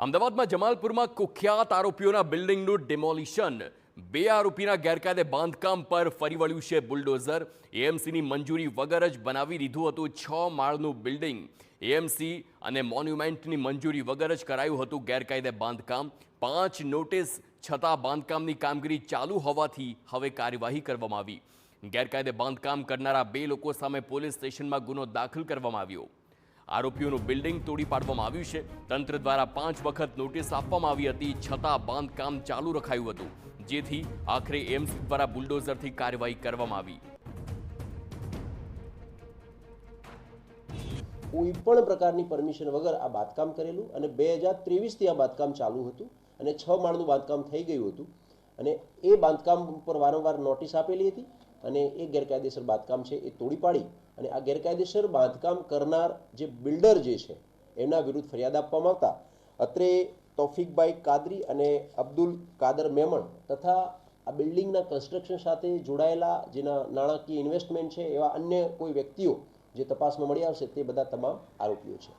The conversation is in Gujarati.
અમદાવાદમાં જમાલપુરમાં કુખ્યાત આરોપીઓના બિલ્ડિંગનું ડિમોલિશન, 2 આરોપીના ગેરકાયદે બાંધકામ પર ફરી વળ્યું છે બુલડોઝર। એએમસીની મંજૂરી વગર જ બનાવી દીધું હતું 6 માળનું બિલ્ડિંગ। એએમસી અને મોન્યુમેન્ટની મંજૂરી વગર જ કરાયું હતું ગેરકાયદે બાંધકામ। 5 નોટિસ છતાં બાંધકામની કામગીરી ચાલુ હોવાથી હવે કાર્યવાહી કરવામાં આવી। ગેરકાયદે બાંધકામ કરનારા 2 લોકો સામે પોલીસ સ્ટેશનમાં ગુનો દાખલ કરવામાં આવ્યો। આરોપીઓનું બિલ્ડિંગ તોડી પાડવામાં આવ્યું છે। તંત્ર દ્વારા 5 વખત નોટિસ આપવામાં આવી હતી, છતાં બાંધકામ ચાલુ રખાયું હતું, જેથી આખરે એએમસી દ્વારા બુલડોઝરથી કાર્યવાહી કરવામાં આવી। કોઈ પણ પ્રકારની પરમિશન વગર આ બાંધકામ કરેલું અને 2023 થી આ બાંધકામ ચાલુ હતું અને 6 માળનું બાંધકામ થઈ ગયું હતું અને એ બાંધકામ ઉપર વારંવાર નોટિસ આપેલી હતી અને એ ગેરકાયદેસર બાંધકામ છે એ તોડી પાડી અને આ ગેરકાયદેસર બાંધકામ કરનાર જે બિલ્ડર જે છે એમના વિરુદ્ધ ફરિયાદ આપવામાં આવતા અત્રે તૌફિકભાઈ કાદરી અને અબ્દુલ કાદર મેમણ તથા આ બિલ્ડિંગના કન્સ્ટ્રક્શન સાથે જોડાયેલા જેના નાણાકીય ઇન્વેસ્ટમેન્ટ છે એવા અન્ય કોઈ વ્યક્તિઓ જે તપાસમાં મળી આવશે તે બધા તમામ આરોપીઓ છે।